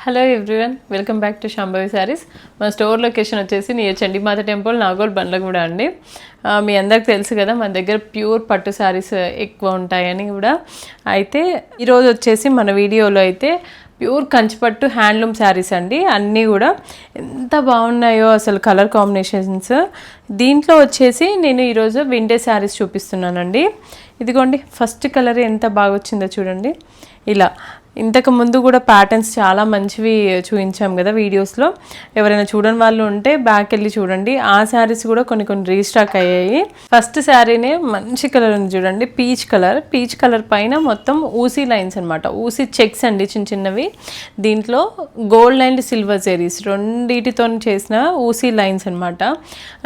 Hello everyone, welcome back to Shambhavi saris. మన store location వచ్చేసి near Chandi Mata temple, Nagole Bandlaguda అండి. మీ అందరికి తెలుసు కదా, మన దగ్గర ప్యూర్ పట్టు శారీస్ ఎక్కువ ఉంటాయని కూడా. అయితే ఈరోజు వచ్చేసి మన వీడియోలో అయితే ప్యూర్ కంచిపట్టు హ్యాండ్లూమ్ శారీస్ అండి. అన్నీ కూడా ఎంత బాగున్నాయో అసలు, కలర్ కాంబినేషన్స్. దీంట్లో వచ్చేసి నేను ఈరోజు వింటేజ్ శారీస్ చూపిస్తున్నానండి. ఇదిగోండి, ఫస్ట్ కలర్ ఎంత బాగా వచ్చిందో చూడండి. ఇలా ఇంతకు ముందు కూడా ప్యాటర్న్స్ చాలా మంచివి చూపించాం కదా వీడియోస్లో. ఎవరైనా చూడని వాళ్ళు ఉంటే బ్యాక్ వెళ్ళి చూడండి. ఆ శారీస్ కూడా కొన్ని రీస్టాక్ అయ్యాయి. ఫస్ట్ శారీనే మంచి కలర్ ఉంది చూడండి, పీచ్ కలర్ పైన మొత్తం ఊసీ లైన్స్ అనమాట, ఊసీ చెక్స్ అండి, చిన్నవి. దీంట్లో గోల్డ్ అండ్ సిల్వర్ జెరీస్ రెండింటితో చేసిన ఊసీ లైన్స్ అనమాట.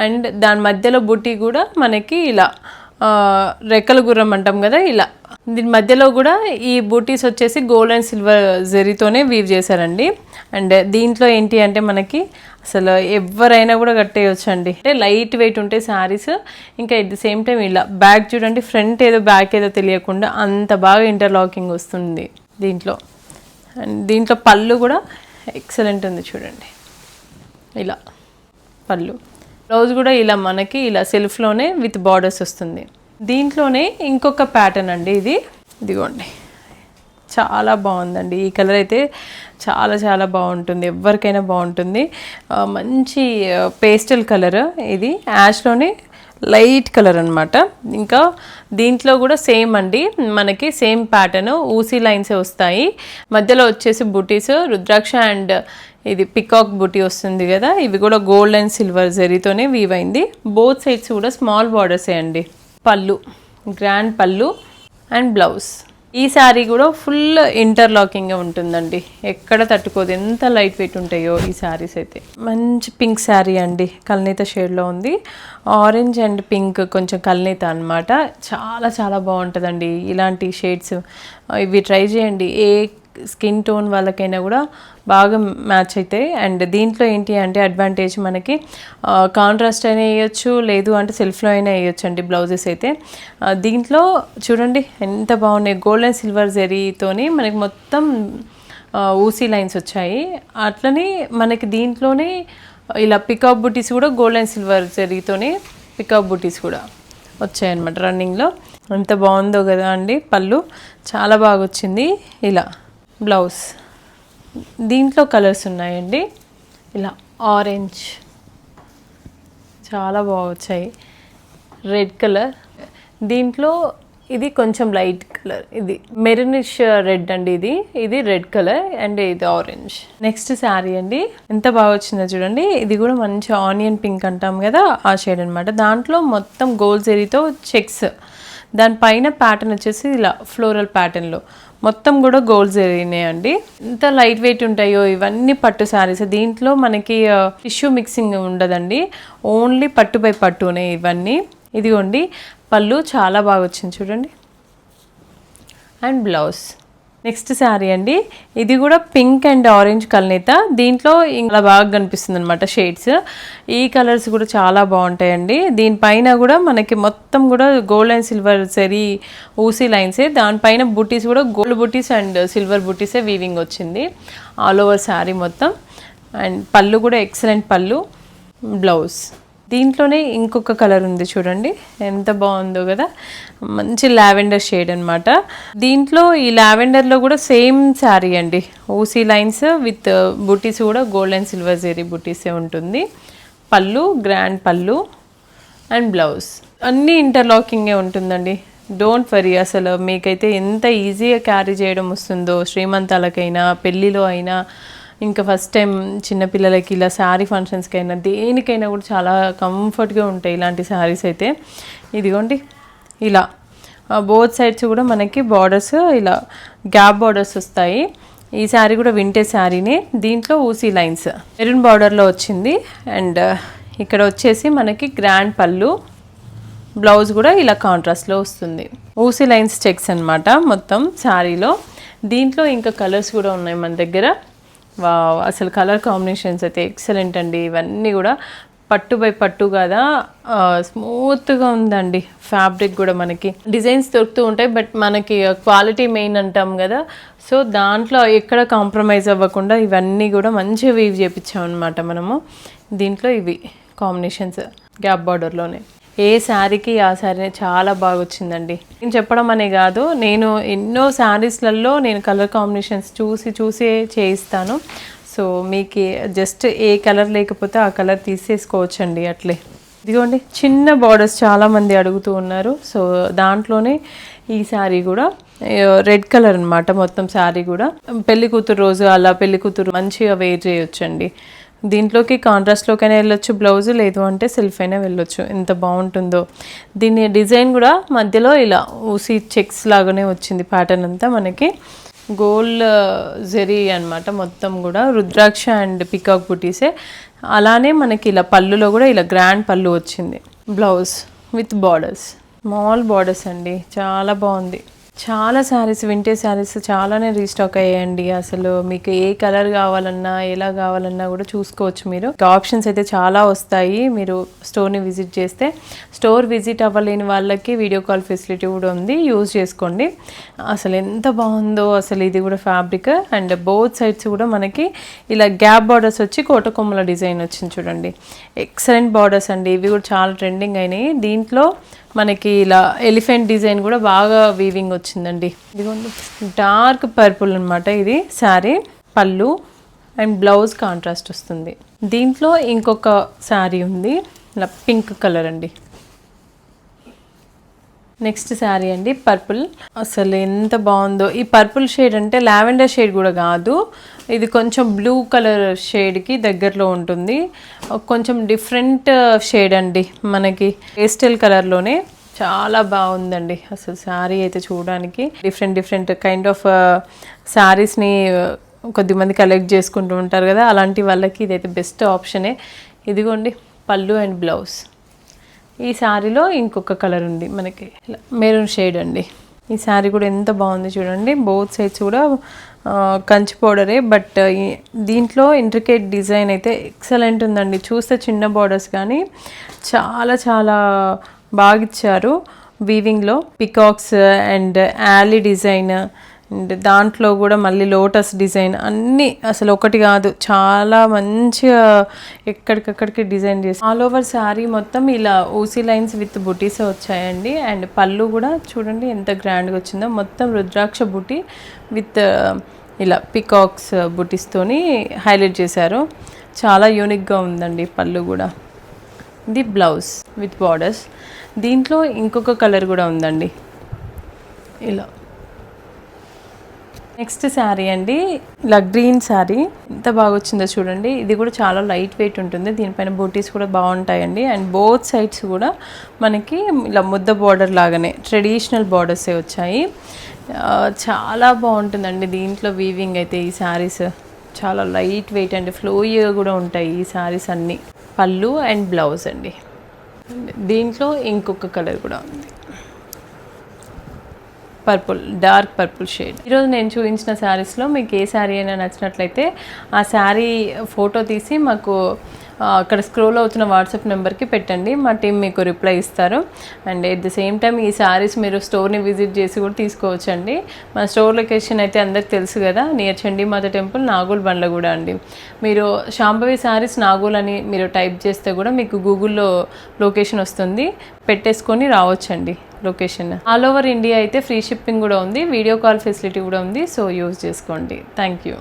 అండ్ దాని మధ్యలో బుట్టి కూడా మనకి ఇలా రెక్కల గుర్రం అంటాం కదా, ఇలా. దీని మధ్యలో కూడా ఈ బూటీస్ వచ్చేసి గోల్డ్ అండ్ సిల్వర్ జెరీతోనే వీవ్ చేశారండి. అండ్ దీంట్లో ఏంటి అంటే మనకి అసలు ఎవరైనా కూడా కట్టేయచ్చు అండి. అంటే లైట్ వెయిట్ ఉంటే శారీస్. ఇంకా ఎట్ ది సేమ్ టైం ఇలా బ్యాక్ చూడండి, ఫ్రంట్ ఏదో బ్యాక్ ఏదో తెలియకుండా అంత బాగా ఇంటర్లాకింగ్ వస్తుంది దీంట్లో. అండ్ దీంట్లో పళ్ళు కూడా ఎక్సలెంట్ ఉంది చూడండి, ఇలా పళ్ళు. బ్లౌజ్ కూడా ఇలా మనకి ఇలా సెల్ఫ్లోనే విత్ బార్డర్స్ వస్తుంది. దీంట్లోనే ఇంకొక ప్యాటర్న్ అండి, ఇదిగోండి, చాలా బాగుందండి. ఈ కలర్ అయితే చాలా బాగుంటుంది, ఎవరికైనా బాగుంటుంది. మంచి పేస్టల్ కలర్ ఇది, యాష్లోనే లైట్ కలర్ అనమాట. ఇంకా దీంట్లో కూడా సేమ్ అండి, మనకి సేమ్ ప్యాటర్న్, ఊసీ లైన్సే వస్తాయి. మధ్యలో వచ్చేసి బుటీస్, రుద్రాక్ష అండ్ ఇది పికాక్ బుటీ వస్తుంది కదా. ఇవి కూడా గోల్డ్ అండ్ సిల్వర్ జరీతోనే వీవ్ అయింది. బోత్ సైడ్స్ కూడా స్మాల్ బార్డర్సే అండి. పళ్ళు, గ్రాండ్ పళ్ళు అండ్ బ్లౌజ్. ఈ శారీ కూడా ఫుల్ ఇంటర్లాకింగ్గా ఉంటుందండి, ఎక్కడ తట్టుకోదు, ఎంత లైట్ వెయిట్ ఉంటాయో ఈ శారీస్ అయితే. మంచి పింక్ శారీ అండి, కల్నేత షేడ్లో ఉంది. ఆరెంజ్ అండ్ పింక్ కొంచెం కల్నేత అనమాట. చాలా బాగుంటుందండి ఇలాంటి షేడ్స్. ఇవి ట్రై చేయండి, ఏ స్కిన్ టోన్ వాళ్ళకైనా కూడా బాగా మ్యాచ్ అవుతాయి. అండ్ దీంట్లో ఏంటి అంటే అడ్వాంటేజ్, మనకి కాంట్రాస్ట్ అయినా వేయచ్చు, లేదు అంటే సెల్ఫ్లో అయినా వేయచ్చు అండి బ్లౌజెస్ అయితే. దీంట్లో చూడండి ఎంత బాగున్నాయి, గోల్డ్ అండ్ సిల్వర్ జరీతోని మనకి మొత్తం ఊసీ లైన్స్ వచ్చాయి. అట్లనే మనకి దీంట్లోనే ఇలా పికాక్ బుటీస్ కూడా గోల్డ్ అండ్ సిల్వర్ జరీతోని పికాక్ బుటీస్ కూడా వచ్చాయన్నమాట రన్నింగ్లో. ఎంత బాగుందో కదా అండి. పళ్ళు చాలా బాగా వచ్చింది. ఇలా బ్లౌజ్, దీంట్లో కలర్స్ ఉన్నాయండి. ఇలా ఆరెంజ్ చాలా బాగా వచ్చాయి, రెడ్ కలర్, దీంట్లో ఇది కొంచెం లైట్ కలర్, ఇది మెరూనిష్ రెడ్ అండి, ఇది రెడ్ కలర్ అండ్ ఇది ఆరెంజ్. నెక్స్ట్ శారీ అండి, ఎంత బాగా వచ్చిందో చూడండి. ఇది కూడా మంచి ఆనియన్ పింక్ అంటాం కదా, ఆ షేడ్ అనమాట. దాంట్లో మొత్తం గోల్డ్ జరీతో చెక్స్, దానిపైన ప్యాటర్న్ వచ్చేసి ఇలా ఫ్లోరల్ ప్యాటర్న్లో మొత్తం కూడా గోల్డ్ జరీనే అండి. ఎంత లైట్ వెయిట్ ఉంటాయో ఇవన్నీ పట్టు శారీస్. దీంట్లో మనకి టిష్యూ మిక్సింగ్ ఉండదండి, ఓన్లీ పట్టు బై పట్టునే ఇవన్నీ. ఇదిగోండి పళ్ళు చాలా బాగా వచ్చింది చూడండి, అండ్ బ్లౌజ్. నెక్స్ట్ శారీ అండి, ఇది కూడా పింక్ అండ్ ఆరెంజ్ కల్నేత. దీంట్లో ఇంకా బాగా కనిపిస్తుంది అనమాట షేడ్స్. ఈ కలర్స్ కూడా చాలా బాగుంటాయండి. దీనిపైన కూడా మనకి మొత్తం కూడా గోల్డ్ అండ్ సిల్వర్ జరీ ఊసీ లైన్సే, దానిపైన బుటీస్ కూడా gold buttis and silver బుటీసే weaving వచ్చింది ఆల్ ఓవర్ శారీ మొత్తం. అండ్ పళ్ళు కూడా ఎక్సలెంట్ పళ్ళు, బ్లౌజ్. దీంట్లోనే ఇంకొక కలర్ ఉంది చూడండి, ఎంత బాగుందో కదా, మంచి లావెండర్ షేడ్ అనమాట. దీంట్లో ఈ లావెండర్లో కూడా సేమ్ శారీ అండి, ఊసీ లైన్స్ విత్ బుటీస్ కూడా గోల్డ్ అండ్ సిల్వర్ జరీ బుటీసే ఉంటుంది. పళ్ళు, గ్రాండ్ పళ్ళు అండ్ బ్లౌజ్. అన్నీ ఇంటర్లాకింగే ఉంటుందండి. డోంట్ వరీ, అసలు మీకైతే ఎంత ఈజీగా క్యారీ చేయడం వస్తుందో, శ్రీమంతాలకైనా పెళ్ళిలో అయినా, ఇంకా ఫస్ట్ టైం చిన్నపిల్లలకి ఇలా శారీ ఫంక్షన్స్కి అయినా దేనికైనా కూడా చాలా కంఫర్ట్గా ఉంటాయి ఇలాంటి శారీస్ అయితే. ఇదిగోండి ఇలా బోత్ సైడ్స్ కూడా మనకి బార్డర్స్ ఇలా గ్యాప్ బార్డర్స్ వస్తాయి. ఈ శారీ కూడా వింటేజ్ శారీనే. దీంట్లో ఊసీ లైన్స్ మెరూన్ బార్డర్లో వచ్చింది. అండ్ ఇక్కడ వచ్చేసి మనకి గ్రాండ్ పళ్ళు, బ్లౌజ్ కూడా ఇలా కాంట్రాస్ట్లో వస్తుంది. ఊసీ లైన్స్ చెక్స్ అనమాట మొత్తం శారీలో. దీంట్లో ఇంకా కలర్స్ కూడా ఉన్నాయి మన దగ్గర. అసలు కలర్ కాంబినేషన్స్ అయితే ఎక్సలెంట్ అండి. ఇవన్నీ కూడా పట్టు బై పట్టు కదా, స్మూత్గా ఉందండి ఫ్యాబ్రిక్ కూడా. మనకి డిజైన్స్ దొరుకుతూ ఉంటాయి, బట్ మనకి క్వాలిటీ మెయిన్ అంటాం కదా, సో దాంట్లో ఎక్కడ కాంప్రమైజ్ అవ్వకుండా ఇవన్నీ కూడా మంచిగా వీవ్ చేయించాం అనమాట మనము. దీంట్లో ఇవి కాంబినేషన్స్ గ్యాప్ బార్డర్లోనే. ఏ శారీకి ఆ శారీ చాలా బాగా వచ్చిందండి. నేను చెప్పడం అనే కాదు, నేను ఎన్నో శారీస్లలో నేను కలర్ కాంబినేషన్స్ చూసి చేయిస్తాను. సో మీకు జస్ట్ ఏ కలర్ లేకపోతే ఆ కలర్ తీసేసుకోవచ్చండి అట్లే. ఇదిగోండి చిన్న బార్డర్స్ చాలామంది అడుగుతూ ఉన్నారు. సో దాంట్లోనే ఈ శారీ కూడా రెడ్ కలర్ అనమాట. మొత్తం శారీ కూడా పెళ్లి కూతురు రోజు అలా పెళ్లి కూతురు మంచిగా వేర్ చేయొచ్చండి. దీంట్లోకి కాంట్రాస్ట్లోకైనా వెళ్ళొచ్చు బ్లౌజ్, లేదు అంటే సెల్ఫ్ అయినా వెళ్ళొచ్చు. ఎంత బాగుంటుందో. దీని డిజైన్ కూడా మధ్యలో ఇలా ఊసి చెక్స్ లాగానే వచ్చింది. ప్యాటర్న్ అంతా మనకి గోల్డ్ జెరీ అనమాట. మొత్తం కూడా రుద్రాక్ష అండ్ పికాక్ బుటీసే. అలానే మనకి ఇలా పళ్ళులో కూడా ఇలా గ్రాండ్ పళ్ళు వచ్చింది. Blouse with borders, small borders అండి, చాలా బాగుంది. చాలా శారీస్, వింటేజ్ శారీస్ చాలానే రీస్టాక్ అయ్యాయండి. అసలు మీకు ఏ కలర్ కావాలన్నా ఎలా కావాలన్నా కూడా చూసుకోవచ్చు మీరు. ఆప్షన్స్ అయితే చాలా వస్తాయి మీరు స్టోర్ని విజిట్ చేస్తే. స్టోర్ విజిట్ అవ్వలేని వాళ్ళకి వీడియో కాల్ ఫెసిలిటీ కూడా ఉంది, యూజ్ చేసుకోండి. అసలు ఎంత బాగుందో అసలు. ఇది కూడా ఫ్యాబ్రిక్ అండ్ బోత్ సైడ్స్ కూడా మనకి ఇలా గ్యాప్ బార్డర్స్ వచ్చి కోటకొమ్మల డిజైన్ వచ్చింది చూడండి. ఎక్సలెంట్ బార్డర్స్ అండి. ఇవి కూడా చాలా ట్రెండింగ్ అయినాయి. దీంట్లో మనకి ఇలా ఎలిఫెంట్ డిజైన్ కూడా బాగా వీవింగ్ వచ్చిందండి. ఇదిగోండి డార్క్ పర్పుల్ అనమాట ఇది శారీ. పళ్ళు అండ్ బ్లౌజ్ కాంట్రాస్ట్ వస్తుంది. దీంట్లో ఇంకొక శారీ ఉంది ఇలా పింక్ కలర్ అండి. నెక్స్ట్ శారీ అండి పర్పుల్. అసలు ఎంత బాగుందో. ఈ పర్పుల్ షేడ్ అంటే లావెండర్ షేడ్ కూడా కాదు, ఇది కొంచెం బ్లూ కలర్ షేడ్కి దగ్గరలో ఉంటుంది. కొంచెం డిఫరెంట్ షేడ్ అండి, మనకి పేస్టల్ కలర్లోనే చాలా బాగుందండి. అసలు శారీ అయితే చూడడానికి డిఫరెంట్ కైండ్ ఆఫ్ శారీస్ని కొద్దిమంది కలెక్ట్ చేసుకుంటూ ఉంటారు కదా, అలాంటి వాళ్ళకి ఇదైతే బెస్ట్ ఆప్షనే. ఇదిగోండి పళ్ళు అండ్ బ్లౌజ్. ఈ శారీలో ఇంకొక కలర్ ఉంది మనకి మెరూన్ షేడ్ అండి. ఈ శారీ కూడా ఎంత బాగుంది చూడండి. బోత్ సైడ్స్ కూడా కంచి పౌడరే, బట్ దీంట్లో ఇంట్రికేట్ డిజైన్ అయితే ఎక్సలెంట్ ఉందండి. చూస్తే చిన్న బార్డర్స్ కానీ చాలా చాలా బాగా ఇచ్చారు. వీవింగ్లో పికాక్స్ అండ్ యాలీ డిజైన్ అండ్ దాంట్లో కూడా మళ్ళీ లోటస్ డిజైన్ అన్నీ అసలు ఒకటి కాదు, చాలా మంచిగా ఎక్కడికక్కడికి డిజైన్ చేసి ఆల్ ఓవర్ శారీ మొత్తం ఇలా ఊసీ లైన్స్ విత్ బుటీస్ వచ్చాయండి. అండ్ పళ్ళు కూడా చూడండి ఎంత గ్రాండ్గా వచ్చిందో. మొత్తం రుద్రాక్ష బుటీ విత్ ఇలా పికాక్స్ బుటీస్తోని హైలైట్ చేశారు. చాలా యూనిక్గా ఉందండి పళ్ళు కూడా. ఇది బ్లౌజ్ విత్ బార్డర్స్. దీంట్లో ఇంకొక కలర్ కూడా ఉందండి ఇలా. నెక్స్ట్ శారీ అండి ఇలా గ్రీన్ శారీ. ఎంత బాగా వచ్చిందో చూడండి. ఇది కూడా చాలా లైట్ వెయిట్ ఉంటుంది. దీనిపైన బూటీస్ కూడా బాగుంటాయండి. అండ్ బోత్ సైడ్స్ కూడా మనకి ఇలా ముద్ద బార్డర్ లాగానే ట్రెడిషనల్ బార్డర్సే వచ్చాయి. చాలా బాగుంటుందండి దీంట్లో వీవింగ్ అయితే. ఈ శారీస్ చాలా లైట్ వెయిట్ అండ్ ఫ్లోయిగా కూడా ఉంటాయి ఈ శారీస్ అన్నీ. పళ్ళు అండ్ బ్లౌజ్ అండి. దీంట్లో ఇంకొక కలర్ కూడా ఉంది, పర్పుల్, డార్క్ పర్పుల్ షేడ్. ఈరోజు నేను చూపించిన శారీస్లో మీకు ఏ శారీ అయినా నచ్చినట్లయితే ఆ శారీ ఫోటో తీసి మాకు అక్కడ స్క్రోల్ అవుతున్న వాట్సాప్ నెంబర్కి పెట్టండి. మా టీం మీకు రిప్లై ఇస్తారు. And at the same time ఈ శారీస్ మీరు స్టోర్ని విజిట్ చేసి కూడా తీసుకోవచ్చండి. మన స్టోర్ లొకేషన్ అయితే అందరికి తెలుసు కదా, నియర్ చండీమాత టెంపుల్, నాగోల్ బండ్లగూడ అండి. మీరు శాంభవి శారీస్ నాగోల్ అని మీరు టైప్ చేస్తే కూడా మీకు గూగుల్లో లొకేషన్ వస్తుంది, పెట్టేసుకొని రావచ్చండి లొకేషన్. ఆల్ ఓవర్ ఇండియా అయితే ఫ్రీ షిప్పింగ్ కూడా ఉంది, వీడియో కాల్ ఫెసిలిటీ కూడా ఉంది. సో యూజ్ చేసుకోండి. Thank you.